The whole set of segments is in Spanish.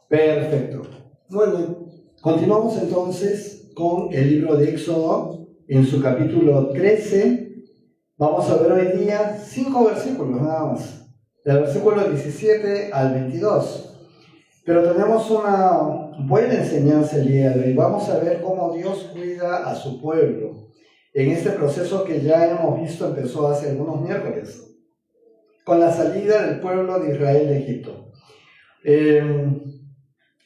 Perfecto. Muy bien. Continuamos entonces con el libro de Éxodo en su capítulo 13. Vamos a ver hoy día 5 versículos nada más, del versículo 17 al 22. Pero tenemos una buena enseñanza el día de hoy. Vamos a ver cómo Dios cuida a su pueblo en este proceso que ya hemos visto empezó hace algunos miércoles, con la salida del pueblo de Israel de Egipto.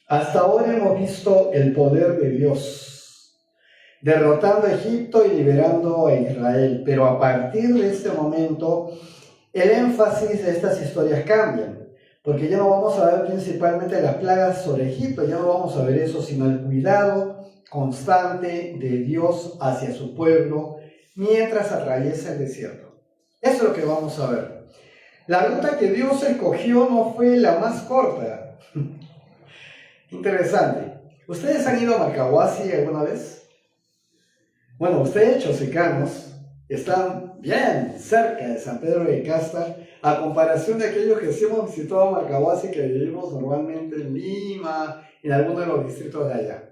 Hasta ahora hemos visto el poder de Dios, derrotando a Egipto y liberando a Israel, pero a partir de este momento, el énfasis de estas historias cambia, porque ya no vamos a ver principalmente las plagas sobre Egipto, ya no vamos a ver eso, sino el cuidado constante de Dios hacia su pueblo mientras atraviesa el desierto. Eso es lo que vamos a ver. La ruta que Dios escogió no fue la más corta. Interesante. ¿Ustedes han ido a Marcahuasi alguna vez? Bueno, ustedes chosicanos están bien cerca de San Pedro de Casta, a comparación de aquellos que sí hemos visitado Marcahuasi, que vivimos normalmente en Lima, en alguno de los distritos de allá.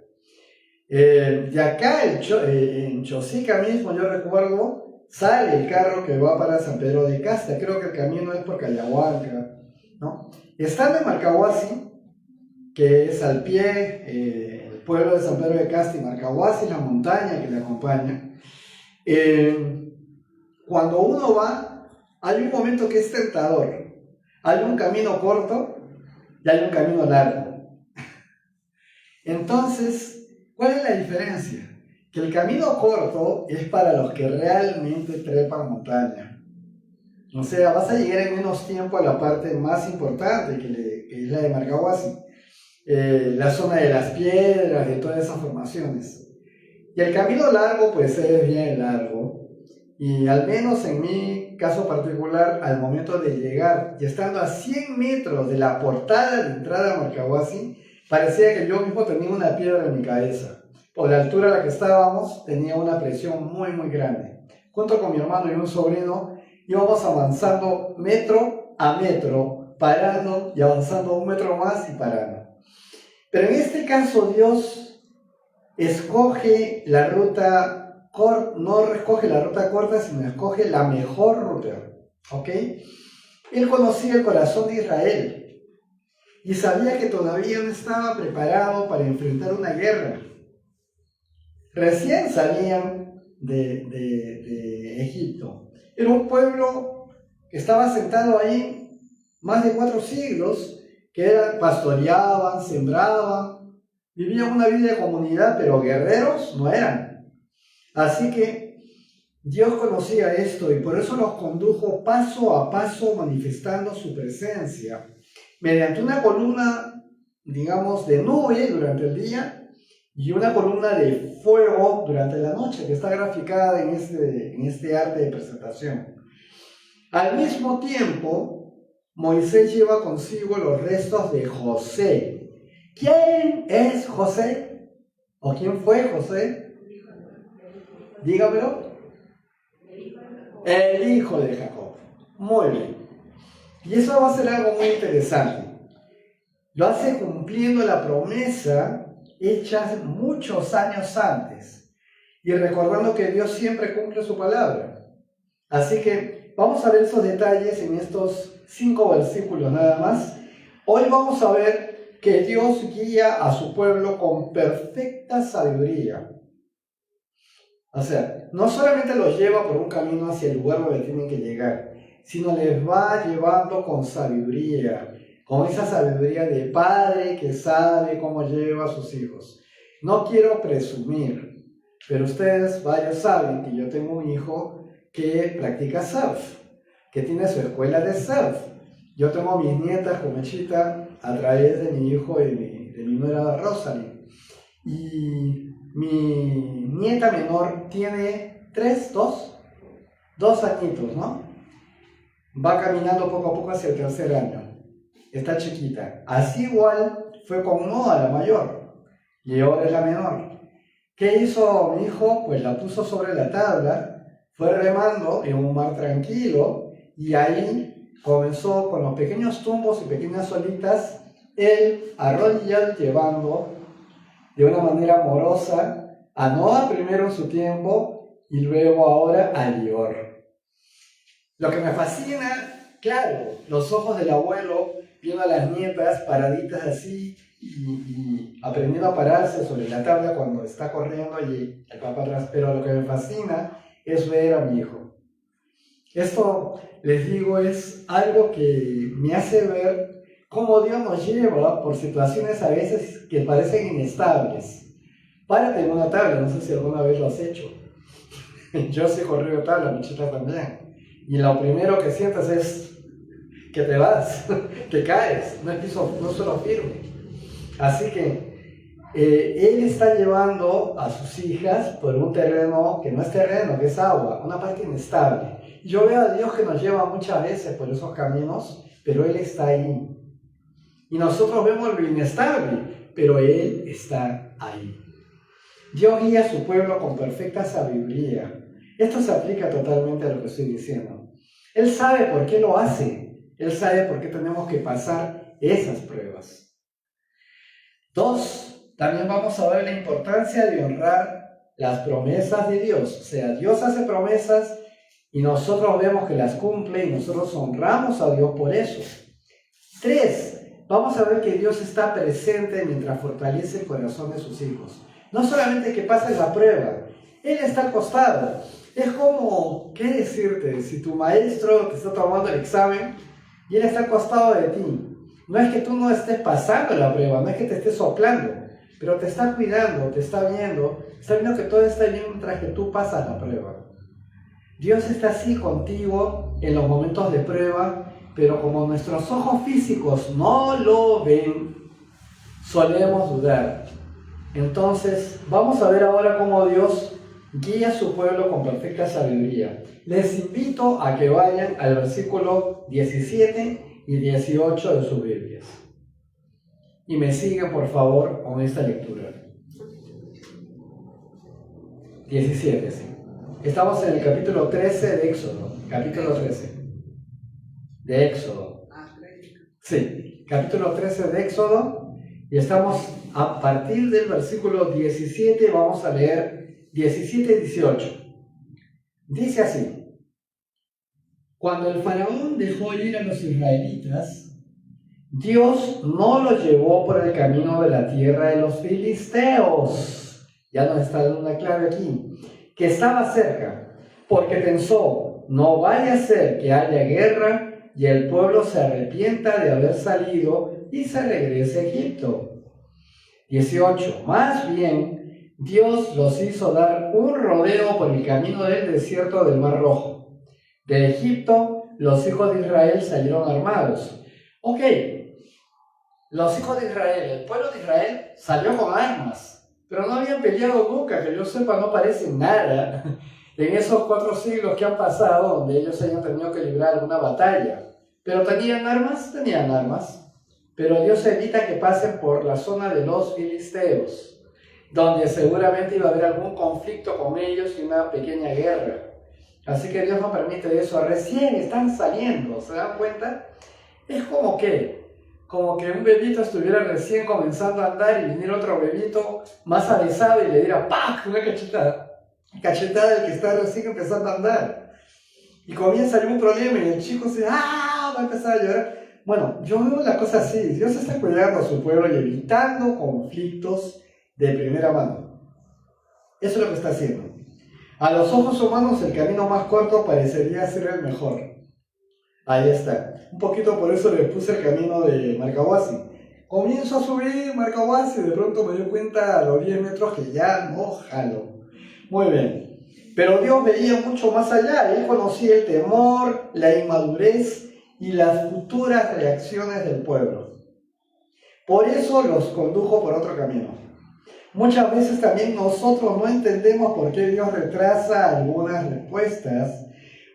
De acá, en Chosica mismo, yo recuerdo, sale el carro que va para San Pedro de Casta. Creo que el camino es por Cayahuanca, ¿no? Estando en Marcahuasi, que es al pie, el pueblo de San Pedro de Casta, y Marcahuasi, la montaña que le acompaña. Cuando uno va, hay un momento que es tentador. Hay un camino corto y hay un camino largo. Entonces, ¿cuál es la diferencia? Que el camino corto es para los que realmente trepan montaña. O sea, vas a llegar en menos tiempo a la parte más importante, que es la de Marcahuasi. La zona de las piedras, de todas esas formaciones. Y el camino largo, pues es bien largo. Y al menos en mi caso particular, al momento de llegar y estando a 100 metros de la portada de entrada a Marcahuasi, parecía que yo mismo tenía una piedra en mi cabeza. Por la altura a la que estábamos, tenía una presión muy, muy grande. Junto con mi hermano y un sobrino, íbamos avanzando metro a metro, parando y avanzando un metro más y parando. Pero en este caso Dios escoge la ruta corta, no escoge la ruta corta, sino escoge la mejor ruta, ¿ok? Él conocía el corazón de Israel y sabía que todavía no estaba preparado para enfrentar una guerra. Recién salían de Egipto. Era un pueblo que estaba sentado ahí más de 4 siglos, que pastoreaban, sembraban, vivían una vida de comunidad, pero guerreros no eran. Así que Dios conocía esto y por eso los condujo paso a paso manifestando su presencia mediante una columna, digamos, de nube durante el día y una columna de fuego durante la noche, que está graficada en este arte de presentación. Al mismo tiempo, Moisés lleva consigo los restos de José. ¿Quién es José? ¿O quién fue José? Dígamelo. El hijo de Jacob. Muy bien. Y eso va a ser algo muy interesante. Lo hace cumpliendo la promesa hecha muchos años antes. Y recordando que Dios siempre cumple su palabra. Así que vamos a ver esos detalles en estos 5 versículos nada más. Hoy vamos a ver que Dios guía a su pueblo con perfecta sabiduría. O sea, no solamente los lleva por un camino hacia el lugar donde tienen que llegar, sino les va llevando con sabiduría, con esa sabiduría de padre que sabe cómo lleva a sus hijos. No quiero presumir, pero ustedes varios saben que yo tengo un hijo que practica surf, que tiene su escuela de surf. Yo tengo mis nietas con Mechita a través de mi hijo y de mi nuera Rosalie. Y mi nieta menor tiene 2 añitos, ¿no? Va caminando poco a poco hacia el 3er año. Está chiquita. Así igual fue con Noa, la mayor. Y ahora es la menor. ¿Qué hizo mi hijo? Pues la puso sobre la tabla, fue remando en un mar tranquilo y ahí comenzó con los pequeños tumbos y pequeñas olitas él arrodillado y llevando de una manera amorosa a Noah primero en su tiempo y luego ahora a Lior. Lo que me fascina, claro, los ojos del abuelo viendo a las nietas paraditas así y aprendiendo a pararse sobre la tabla cuando está corriendo y el papá atrás, pero lo que me fascina es ver a mi hijo. Esto, les digo, es algo que me hace ver cómo Dios nos lleva por situaciones a veces que parecen inestables. Párate en una tabla, no sé si alguna vez lo has hecho. Yo sí he corrido tabla, mi chica también. Y lo primero que sientes es que te vas, te caes, no es piso, no suelo firme. Así que él está llevando a sus hijas por un terreno que no es terreno, que es agua, una parte inestable. Yo veo a Dios que nos lleva muchas veces por esos caminos, pero Él está ahí. Y nosotros vemos lo inestable, pero Él está ahí. Dios guía a su pueblo con perfecta sabiduría. Esto se aplica totalmente a lo que estoy diciendo. Él sabe por qué lo hace. Él sabe por qué tenemos que pasar esas pruebas. 2. También vamos a ver la importancia de honrar las promesas de Dios. O sea, Dios hace promesas y nosotros vemos que las cumple y nosotros honramos a Dios por eso. 3. Vamos a ver que Dios está presente mientras fortalece el corazón de sus hijos. No solamente que pasen la prueba, Él está al costado. Es como, ¿qué decirte? Si tu maestro te está tomando el examen y Él está al costado de ti. No es que tú no estés pasando la prueba, no es que te estés soplando, pero te está cuidando, te está viendo que todo está bien mientras que tú pasas la prueba. Dios está así contigo en los momentos de prueba, pero como nuestros ojos físicos no lo ven, solemos dudar. Entonces, vamos a ver ahora cómo Dios guía a su pueblo con perfecta sabiduría. Les invito a que vayan al versículo 17 y 18 de sus Biblias. Y me siguen, por favor, con esta lectura. 17, sí. Estamos en el capítulo 13 de Éxodo. Capítulo 13 de Éxodo. Sí, capítulo 13 de Éxodo. Y estamos a partir del versículo 17, vamos a leer 17 y 18. Dice así: Cuando el faraón dejó ir a los israelitas, Dios no los llevó por el camino de la tierra de los filisteos. Ya nos está dando una clave aquí, que estaba cerca, porque pensó, no vaya a ser que haya guerra y el pueblo se arrepienta de haber salido y se regrese a Egipto. 18. Más bien, Dios los hizo dar un rodeo por el camino del desierto del Mar Rojo. De Egipto, los hijos de Israel salieron armados. Ok, los hijos de Israel, el pueblo de Israel salió con armas, pero no habían peleado nunca, que yo sepa, no parece nada en esos 4 siglos que han pasado, donde ellos hayan tenido que librar una batalla. Pero tenían armas, pero Dios evita que pasen por la zona de los filisteos, donde seguramente iba a haber algún conflicto con ellos y una pequeña guerra. Así que Dios no permite eso. Recién están saliendo, ¿se dan cuenta? Es como que un bebito estuviera recién comenzando a andar y viniera otro bebito más avesado y le diera ¡pac! Una cachetada del que está recién empezando a andar. Y comienza algún problema y el chico va a empezar a llorar. Bueno, yo veo la cosa así. Dios está cuidando a su pueblo y evitando conflictos de primera mano. Eso es lo que está haciendo. A los ojos humanos el camino más corto parecería ser el mejor. Ahí está. Un poquito por eso le puse el camino de Marcahuasi. Comienzo a subir Marcahuasi y de pronto me doy cuenta a los 10 metros que ya no jalo. Muy bien. Pero Dios veía mucho más allá. Él conocía el temor, la inmadurez y las futuras reacciones del pueblo. Por eso los condujo por otro camino. Muchas veces también nosotros no entendemos por qué Dios retrasa algunas respuestas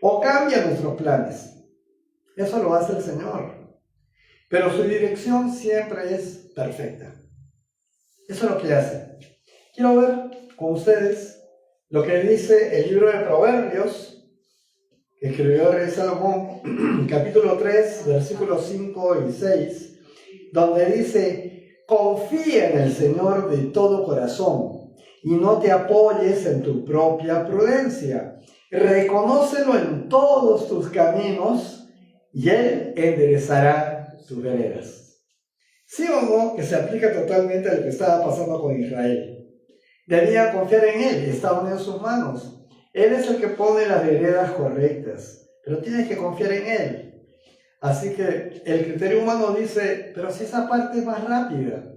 o cambia nuestros planes. Eso lo hace el Señor. Pero su dirección siempre es perfecta. Eso es lo que hace. Quiero ver con ustedes lo que dice el libro de Proverbios, que escribió el rey Salomón, capítulo 3, versículos 5 y 6. donde dice, confía en el Señor de todo corazón y no te apoyes en tu propia prudencia. Reconócelo en todos tus caminos y Él enderezará tus veredas. ¿Sí o no? Que se aplica totalmente a lo que estaba pasando con Israel. Debía confiar en Él, estaban en sus manos. Él es el que pone las veredas correctas, pero tienes que confiar en Él. Así que el criterio humano dice, pero si esa parte es más rápida.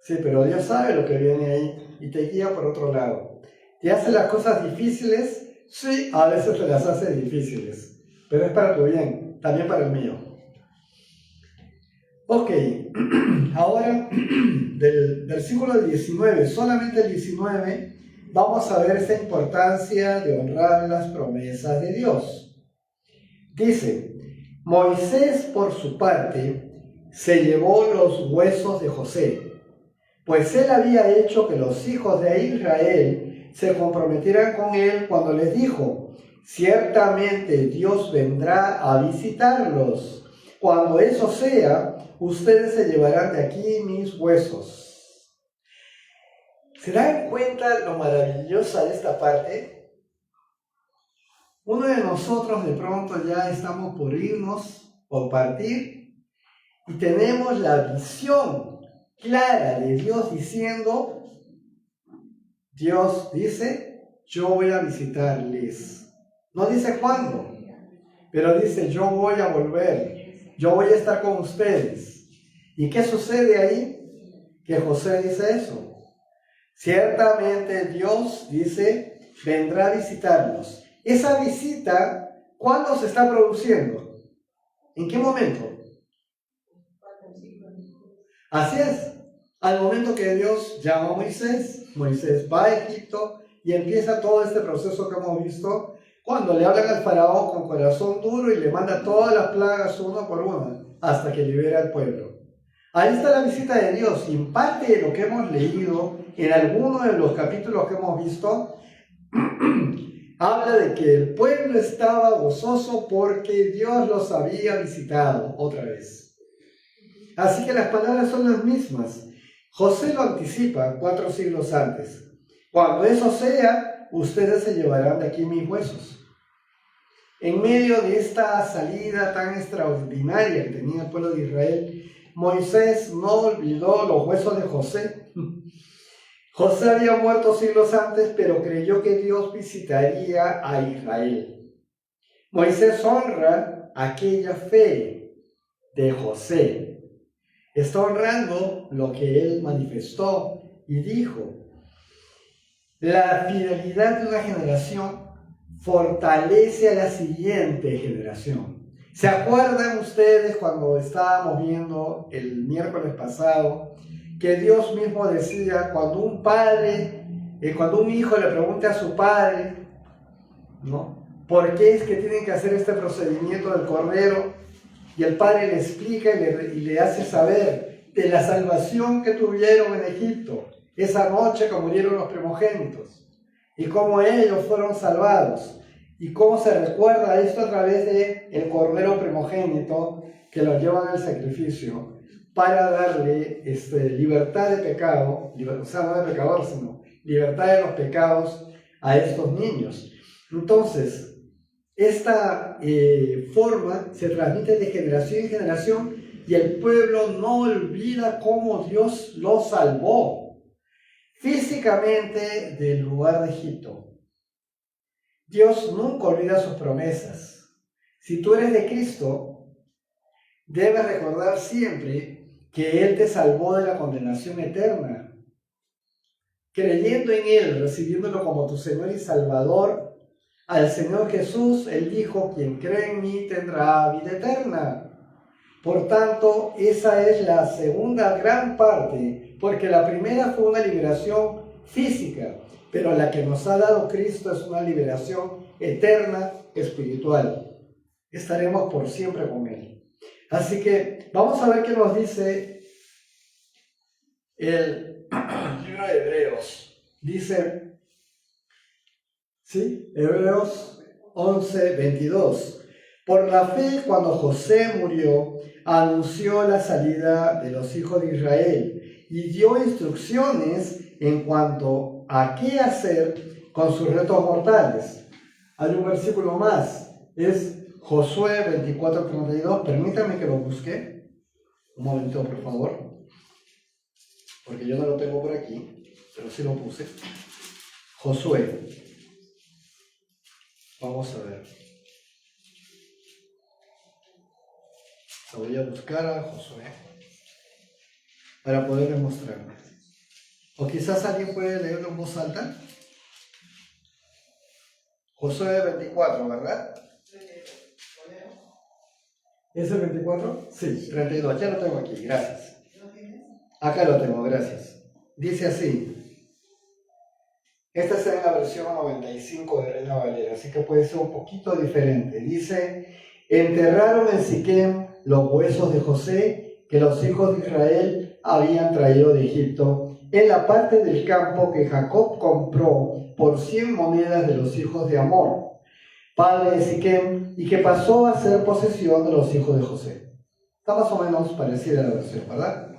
Sí, pero Dios sabe lo que viene ahí y te guía por otro lado. ¿Te hace las cosas difíciles? Sí, a veces te las hace difíciles, pero es para tu bien, también para el mío. Ok, ahora del versículo 19, solamente el 19, vamos a ver esta importancia de honrar las promesas de Dios. Dice, Moisés por su parte se llevó los huesos de José, pues él había hecho que los hijos de Israel se comprometieran con él cuando les dijo, ciertamente Dios vendrá a visitarlos. Cuando eso sea, ustedes se llevarán de aquí mis huesos. ¿Se dan cuenta lo maravillosa de esta parte? Uno de nosotros de pronto ya estamos por irnos, por partir, y tenemos la visión clara de Dios diciendo, Dios dice, yo voy a visitarles. No dice cuándo, pero dice, yo voy a volver, yo voy a estar con ustedes. ¿Y qué sucede ahí? Que José dice eso. Ciertamente Dios dice, vendrá a visitarnos. Esa visita, ¿cuándo se está produciendo? ¿En qué momento? Así es, al momento que Dios llama a Moisés, Moisés va a Egipto y empieza todo este proceso que hemos visto, cuando le hablan al faraón con corazón duro y le manda todas las plagas una por una, hasta que libera al pueblo. Ahí está la visita de Dios, y en parte de lo que hemos leído, en alguno de los capítulos que hemos visto, habla de que el pueblo estaba gozoso porque Dios los había visitado otra vez. Así que las palabras son las mismas. José lo anticipa 4 siglos antes. Cuando eso sea, ustedes se llevarán de aquí mis huesos. En medio de esta salida tan extraordinaria que tenía el pueblo de Israel, Moisés no olvidó los huesos de José. José había muerto siglos antes, pero creyó que Dios visitaría a Israel. Moisés honra aquella fe de José. Está honrando lo que él manifestó y dijo. La fidelidad de una generación fortalece a la siguiente generación. ¿Se acuerdan ustedes cuando estábamos viendo el miércoles pasado que Dios mismo decía, cuando un padre, cuando un hijo le pregunta a su padre, ¿no?, ¿por qué es que tienen que hacer este procedimiento del cordero? Y el padre le explica y le hace saber de la salvación que tuvieron en Egipto, esa noche que murieron los primogénitos, y cómo ellos fueron salvados, y cómo se recuerda esto a través del cordero primogénito que lo llevan al sacrificio para darle libertad de pecado, o sea, no de pecador, sino libertad de los pecados a estos niños. Entonces, esta forma se transmite de generación en generación y el pueblo no olvida cómo Dios lo salvó físicamente del lugar de Egipto. Dios nunca olvida sus promesas. Si tú eres de Cristo, debes recordar siempre que Él te salvó de la condenación eterna. Creyendo en Él, recibiéndolo como tu Señor y Salvador, al Señor Jesús, Él dijo, quien cree en mí tendrá vida eterna. Por tanto, esa es la segunda gran parte, porque la primera fue una liberación física, pero la que nos ha dado Cristo es una liberación eterna, espiritual. Estaremos por siempre con Él. Así que vamos a ver qué nos dice el libro de Hebreos. Dice, ¿sí? Hebreos 11:22. Por la fe, cuando José murió, anunció la salida de los hijos de Israel y dio instrucciones en cuanto a qué hacer con sus retos mortales. Hay un versículo más, es Josué 24:32. Permítame que lo busque. Un momento, por favor, porque yo no lo tengo por aquí, pero sí lo puse. Josué. Vamos a ver. Lo voy a buscar a Josué para poder demostrarlo. O quizás alguien puede leerlo en voz alta. Josué 24, ¿verdad? ¿Es el 24? Sí, 32. Ya lo tengo aquí, gracias. Acá lo tengo, gracias. Dice así. Esta es en la versión 95 de Reina Valera, así que puede ser un poquito diferente. Dice: enterraron en Siquem los huesos de José que los hijos de Israel habían traído de Egipto, en la parte del campo que Jacob compró por 100 monedas de los hijos de Amor, padre de Siquem, y que pasó a ser posesión de los hijos de José. Está más o menos parecida a la versión, ¿verdad?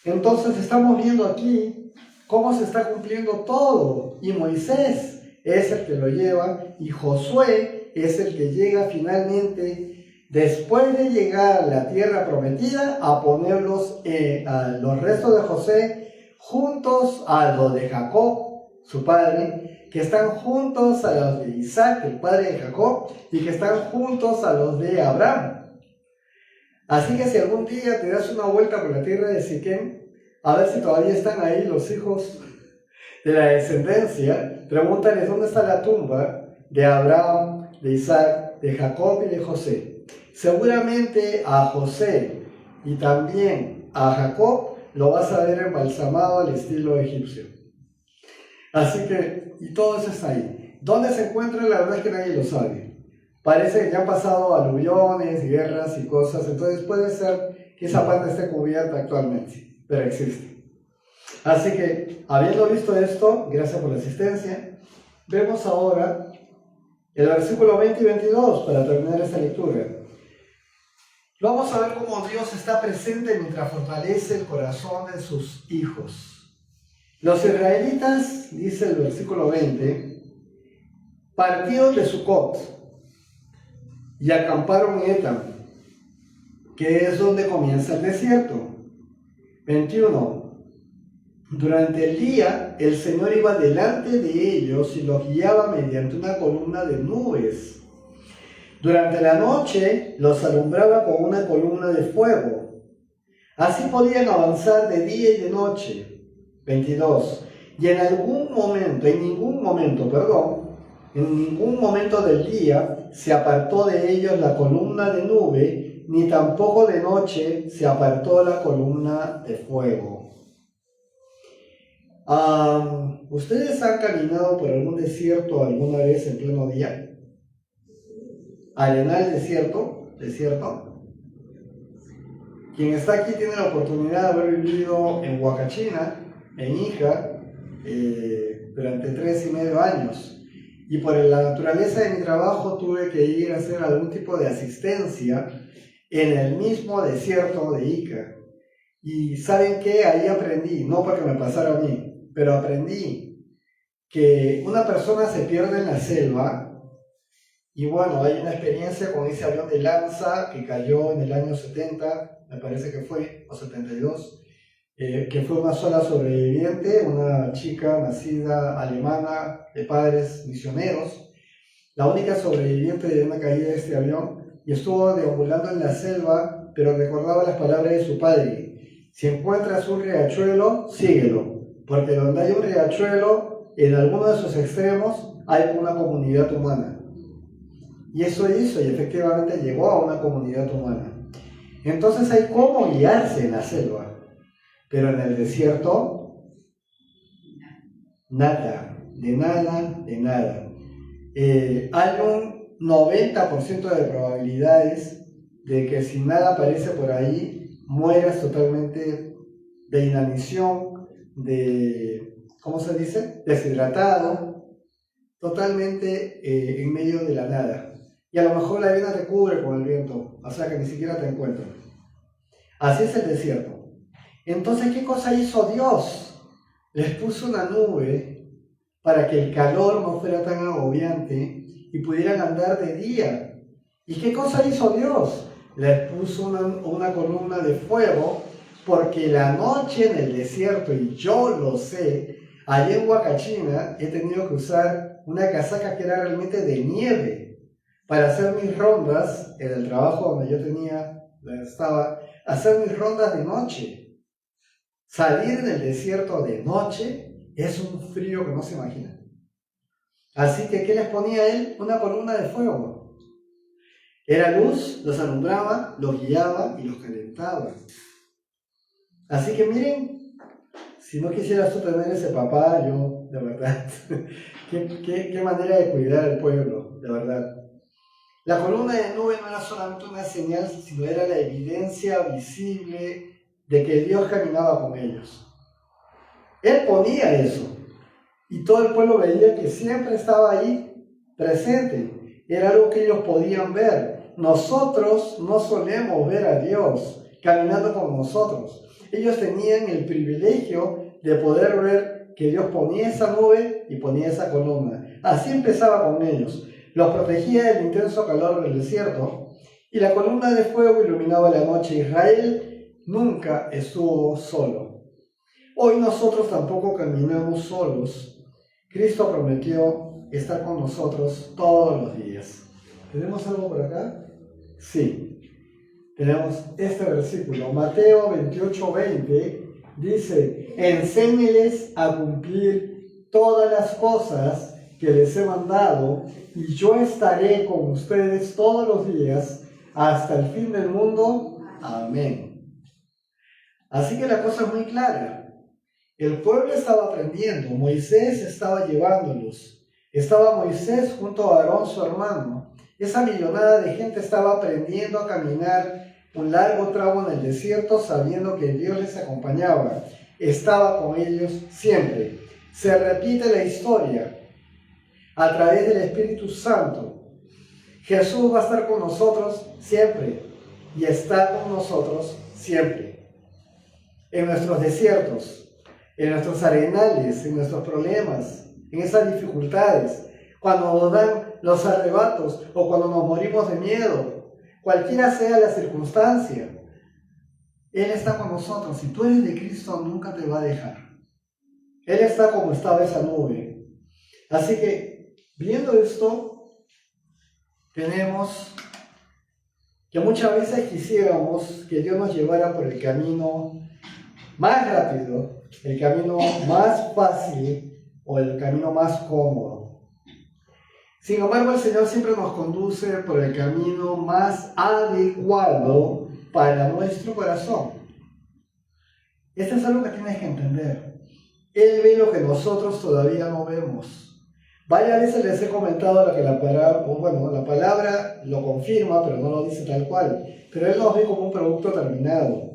Entonces estamos viendo aquí cómo se está cumpliendo todo, y Moisés es el que lo lleva, y Josué es el que llega finalmente, después de llegar a la tierra prometida, a ponerlos, a los restos de José, juntos a los de Jacob, su padre, que están juntos a los de Isaac, el padre de Jacob, y que están juntos a los de Abraham. Así que si algún día te das una vuelta por la tierra de Siquem, a ver si todavía están ahí los hijos de la descendencia, pregúntales dónde está la tumba de Abraham, de Isaac, de Jacob y de José. Seguramente a José y también a Jacob lo vas a ver embalsamado al estilo egipcio. Así que, y todo eso está ahí. ¿Dónde se encuentra? La verdad es que nadie lo sabe. Parece que ya han pasado aluviones, guerras y cosas, entonces puede ser que esa parte esté cubierta actualmente, pero existe. Así que, habiendo visto esto, gracias por la asistencia, vemos ahora el versículo 20 y 22 para terminar esta lectura. Vamos a ver cómo Dios está presente mientras fortalece el corazón de sus hijos. Los israelitas, dice el versículo 20, partieron de Sucot y acamparon en Etam, que es donde comienza el desierto. 21. Durante el día, el Señor iba delante de ellos y los guiaba mediante una columna de nubes. Durante la noche, los alumbraba con una columna de fuego. Así podían avanzar de día y de noche. 22. Y en ningún momento del día se apartó de ellos la columna de nube, ni tampoco de noche se apartó la columna de fuego. ¿Ustedes han caminado por algún desierto alguna vez en pleno día? ¿Arenal desierto? Quien está aquí tiene la oportunidad de haber vivido en Huacachina, en Ica, durante 3,5 años. Y por la naturaleza de mi trabajo tuve que ir a hacer algún tipo de asistencia en el mismo desierto de Ica. Y ¿saben qué? Ahí aprendí, no porque me pasara a mí, pero aprendí que una persona se pierde en la selva. Y bueno, hay una experiencia con ese avión de Lanza que cayó en el año 70, me parece que fue, o 72, que fue una sola sobreviviente, una chica nacida alemana de padres misioneros, la única sobreviviente de una caída de este avión, y estuvo deambulando en la selva, pero recordaba las palabras de su padre: si encuentras un riachuelo, síguelo, porque donde hay un riachuelo, en alguno de sus extremos hay una comunidad humana. Y eso hizo, y efectivamente llegó a una comunidad humana. Entonces hay cómo guiarse en la selva, pero en el desierto, nada, de nada. Hay un 90% de probabilidades de que si nada aparece por ahí, mueras totalmente de inanición, ¿cómo se dice? Deshidratado, totalmente en medio de la nada. y a lo mejor la arena te cubre con el viento, o sea que ni siquiera te encuentran. Así es el desierto. Entonces, ¿qué cosa hizo Dios? Les puso una nube para que el calor no fuera tan agobiante y pudieran andar de día. ¿Y qué cosa hizo Dios? Les puso una columna de fuego, porque la noche en el desierto, y yo lo sé, allá en Huacachina he tenido que usar una casaca que era realmente de nieve para hacer mis rondas en el trabajo donde yo estaba, hacer mis rondas de noche. Salir en el desierto de noche es un frío que no se imagina. Así que, ¿qué les ponía él? Una columna de fuego. Era luz, los alumbraba, los guiaba y los calentaba. Así que miren, si no quisieras tú tener ese papá, yo, de verdad, qué manera de cuidar al pueblo, de verdad. La columna de nube no era solamente una señal, sino era la evidencia visible de que Dios caminaba con ellos. Él ponía eso, y todo el pueblo veía que siempre estaba ahí presente. Era algo que ellos podían ver. Nosotros no solemos ver a Dios caminando con nosotros. Ellos tenían el privilegio de poder ver que Dios ponía esa nube y ponía esa columna. Así empezaba con ellos. Los protegía del intenso calor del desierto y la columna de fuego iluminaba la noche. Israel nunca estuvo solo. Hoy nosotros tampoco caminamos solos. Cristo prometió estar con nosotros todos los días. ¿Tenemos algo por acá? Sí. Tenemos este versículo, Mateo 28:20, dice: enséñeles a cumplir todas las cosas que les he mandado, y yo estaré con ustedes todos los días hasta el fin del mundo. Amén. Así que la cosa es muy clara. El pueblo estaba aprendiendo, Moisés estaba llevándolos. Estaba Moisés junto a Aarón, su hermano. Esa millonada de gente estaba aprendiendo a caminar un largo tramo en el desierto, sabiendo que Dios les acompañaba. Estaba con ellos siempre. Se repite la historia a través del Espíritu Santo. Jesús va a estar con nosotros siempre y está con nosotros siempre. En nuestros desiertos, en nuestros arenales, en nuestros problemas, en esas dificultades, cuando nos dan los arrebatos o cuando nos morimos de miedo, cualquiera sea la circunstancia, Él está con nosotros. Si tú eres de Cristo, nunca te va a dejar. Él está como estaba esa nube. Así que, viendo esto, tenemos que muchas veces quisiéramos que Dios nos llevara por el camino más rápido, el camino más fácil o el camino más cómodo. Sin embargo, el Señor siempre nos conduce por el camino más adecuado para nuestro corazón. Esto es algo que tienes que entender. Él ve lo que nosotros todavía no vemos. Varias veces les he comentado lo que la palabra lo confirma, pero no lo dice tal cual. Pero Él nos ve como un producto terminado.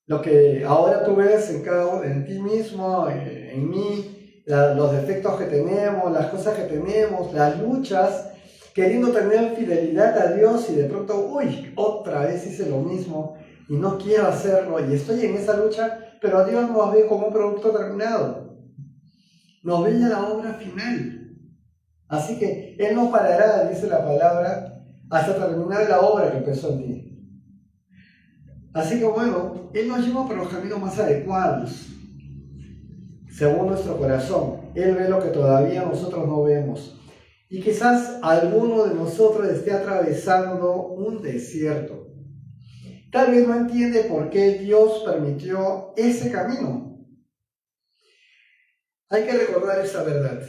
Lo que ahora tú ves en ti mismo, en mí, los defectos que tenemos, las cosas que tenemos, las luchas, queriendo tener fidelidad a Dios y de pronto, otra vez hice lo mismo y no quiero hacerlo y estoy en esa lucha, pero Dios nos ve como un producto terminado. Nos ve ya la obra final. Así que Él no parará, dice la palabra, hasta terminar la obra que empezó en ti. Así que Él nos lleva por los caminos más adecuados, según nuestro corazón. Él ve lo que todavía nosotros no vemos. Y quizás alguno de nosotros esté atravesando un desierto. Tal vez no entiende por qué Dios permitió ese camino. Hay que recordar esa verdad.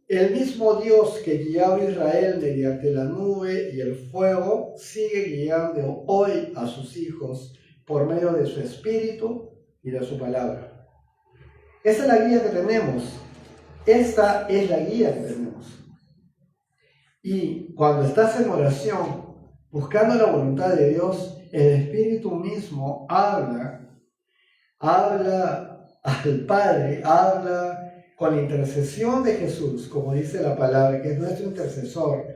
El mismo Dios que guiaba a Israel mediante la nube y el fuego sigue guiando hoy a sus hijos por medio de su Espíritu y de su palabra. Esa es la guía que tenemos. Esta es la guía que tenemos. Y cuando estás en oración, buscando la voluntad de Dios, el Espíritu mismo habla al Padre, habla con la intercesión de Jesús, como dice la palabra, que es nuestro intercesor.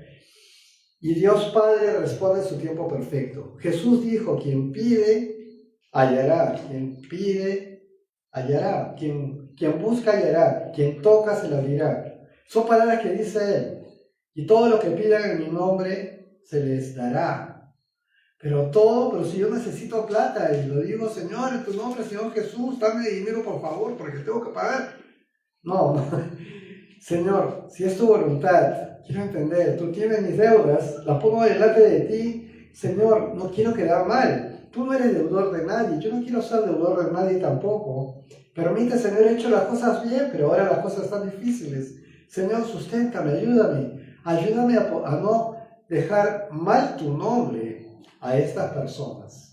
Y Dios Padre responde en su tiempo perfecto. Jesús dijo, quien pide, hallará. Quien pide, hallará. Quien busca, hallará. Quien toca, se le abrirá. Son palabras que dice Él. Y todo lo que pidan en mi nombre, se les dará. Pero si yo necesito plata y lo digo, Señor, en tu nombre, Señor Jesús, dame dinero por favor, porque tengo que pagar. No. Señor, si es tu voluntad, quiero entender, tú tienes mis deudas, las pongo delante de ti. Señor, no quiero quedar mal. Tú no eres deudor de nadie, yo no quiero ser deudor de nadie tampoco. Permite, Señor, he hecho las cosas bien, pero ahora las cosas están difíciles. Señor, susténtame, ayúdame a no dejar mal tu nombre a estas personas.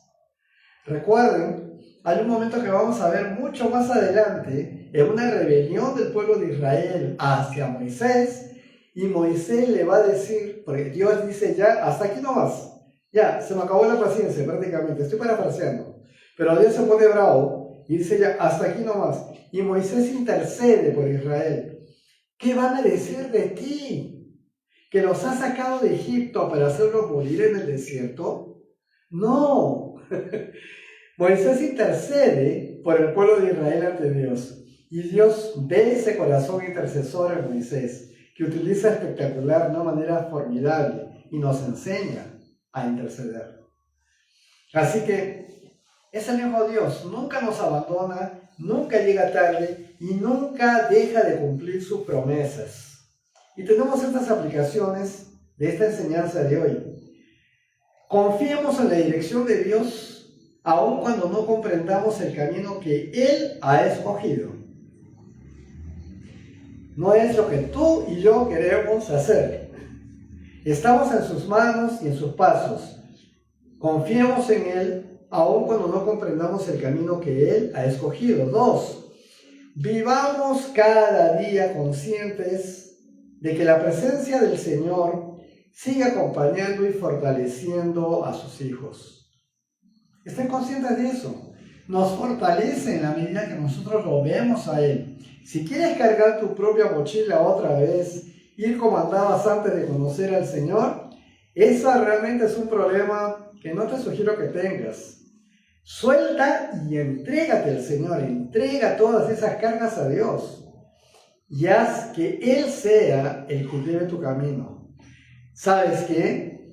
Recuerden, hay un momento que vamos a ver mucho más adelante, en una rebelión del pueblo de Israel hacia Moisés, y Moisés le va a decir, porque Dios dice ya, hasta aquí no más, ya, se me acabó la paciencia prácticamente, estoy parafraseando, pero Dios se pone bravo y dice ya, hasta aquí no más, y Moisés intercede por Israel. ¿Qué van a decir de ti? ¿Que los has sacado de Egipto para hacerlos morir en el desierto? No. Moisés intercede por el pueblo de Israel ante Dios. Y Dios ve ese corazón intercesor en Moisés, que utiliza espectacular de una manera formidable y nos enseña a interceder. Así que es el mismo Dios, nunca nos abandona, nunca llega tarde y nunca deja de cumplir sus promesas. Y tenemos estas aplicaciones de esta enseñanza de hoy. Confiemos en la dirección de Dios, aun cuando no comprendamos el camino que Él ha escogido. No es lo que tú y yo queremos hacer. Estamos en sus manos y en sus pasos. Confiemos en Él, aun cuando no comprendamos el camino que Él ha escogido. 2. Vivamos cada día conscientes de que la presencia del Señor sigue acompañando y fortaleciendo a sus hijos. Estén conscientes de eso. Nos fortalece en la medida que nosotros lo vemos a Él. Si quieres cargar tu propia mochila otra vez, ir como andabas antes de conocer al Señor, esa realmente es un problema que no te sugiero que tengas. Suelta y entrégate al Señor, entrega todas esas cargas a Dios y haz que Él sea el que lleve tu camino. ¿Sabes qué?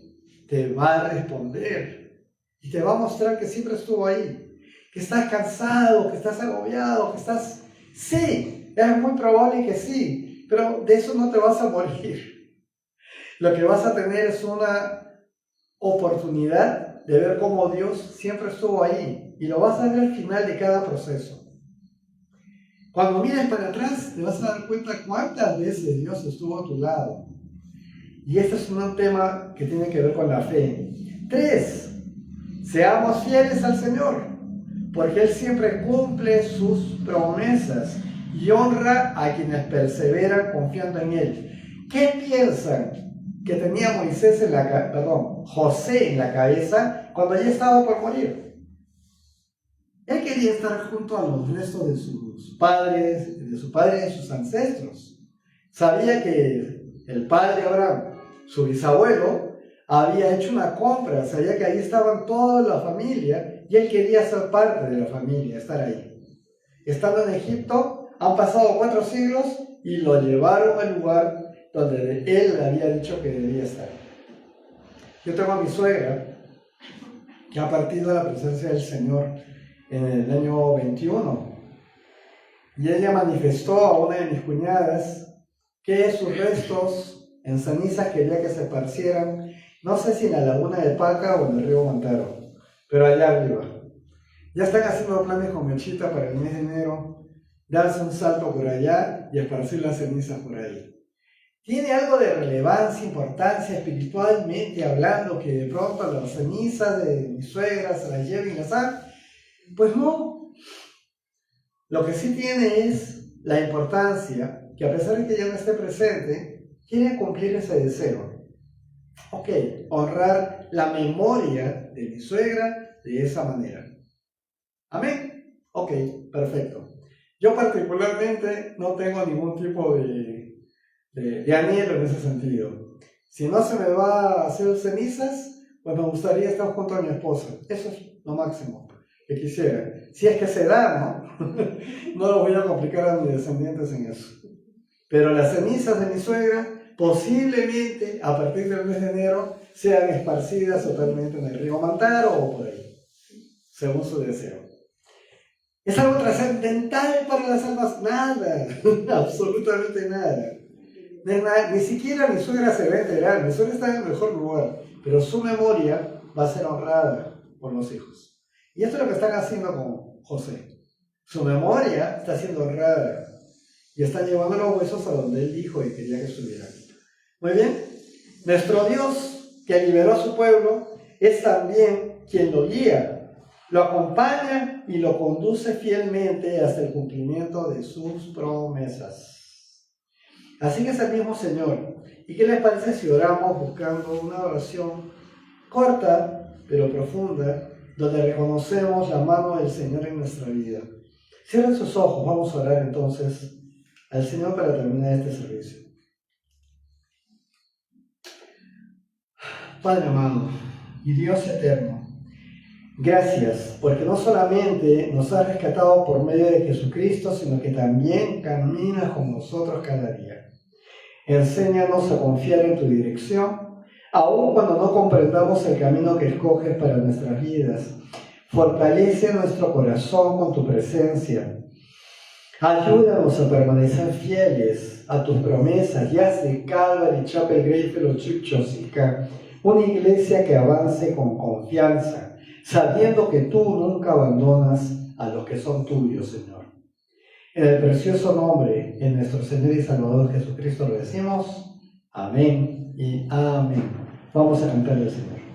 Te va a responder. Y te va a mostrar que siempre estuvo ahí, que estás cansado, que estás agobiado, que estás... Sí, es muy probable que sí, pero de eso no te vas a morir. Lo que vas a tener es una oportunidad de ver cómo Dios siempre estuvo ahí y lo vas a ver al final de cada proceso. Cuando mires para atrás te vas a dar cuenta cuántas veces Dios estuvo a tu lado. Y este es un tema que tiene que ver con la fe. 3. Seamos fieles al Señor, porque Él siempre cumple sus promesas y honra a quienes perseveran confiando en Él. ¿Qué piensan que tenía José en la cabeza cuando ya estaba por morir? Él quería estar junto a los restos de sus padres, de su padre y de sus ancestros. Sabía que el padre Abraham, su bisabuelo, había hecho una compra, sabía que ahí estaban toda la familia y él quería ser parte de la familia, estar ahí. Estando en Egipto, han pasado 4 siglos y lo llevaron al lugar donde él había dicho que debía estar. Yo tengo a mi suegra que ha partido de la presencia del Señor en el año 21 y ella manifestó a una de mis cuñadas que sus restos en cenizas quería que se esparcieran, no sé si en la laguna de Paca o en el río Montero, pero allá arriba. Ya están haciendo planes con Mechita para el mes de enero, darse un salto por allá y esparcir las cenizas por ahí. ¿Tiene algo de relevancia, importancia espiritualmente hablando que de pronto las cenizas de mi suegra se las lleven y las hagan? Pues no. Lo que sí tiene es la importancia que a pesar de que ya no esté presente, quiere cumplir ese deseo. Ok, honrar la memoria de mi suegra de esa manera. ¿Amén? Ok, perfecto. Yo particularmente no tengo ningún tipo de anhelo en ese sentido. Si no se me va a hacer cenizas, pues me gustaría estar junto a mi esposa. Eso es lo máximo que quisiera. Si es que se da, ¿no? No lo voy a complicar a mis descendientes en eso. Pero las cenizas de mi suegra posiblemente a partir del mes de enero sean esparcidas totalmente en el río Mantaro o por ahí, según su deseo. ¿Es algo trascendental para las almas? Nada, absolutamente nada. Ni siquiera mi suegra se va a enterar, mi suegra está en el mejor lugar, pero su memoria va a ser honrada por los hijos. Y esto es lo que están haciendo con José. Su memoria está siendo honrada y están llevando los huesos a donde él dijo y quería que estuvieran. Muy bien, nuestro Dios que liberó a su pueblo es también quien lo guía, lo acompaña y lo conduce fielmente hasta el cumplimiento de sus promesas. Así que es el mismo Señor. ¿Y qué les parece si oramos buscando una oración corta pero profunda, donde reconocemos la mano del Señor en nuestra vida? Cierren sus ojos, vamos a orar entonces al Señor para terminar este servicio. Padre amado y Dios eterno, gracias porque no solamente nos has rescatado por medio de Jesucristo, sino que también caminas con nosotros cada día. Enséñanos a confiar en tu dirección, aun cuando no comprendamos el camino que escoges para nuestras vidas. Fortalece nuestro corazón con tu presencia. Ayúdanos a permanecer fieles a tus promesas y haz de Calvary Chapel Greyfield Chicchosica una iglesia que avance con confianza, sabiendo que tú nunca abandonas a los que son tuyos, Señor. En el precioso nombre de nuestro Señor y Salvador Jesucristo lo decimos. Amén y amén. Vamos a cantarle al Señor.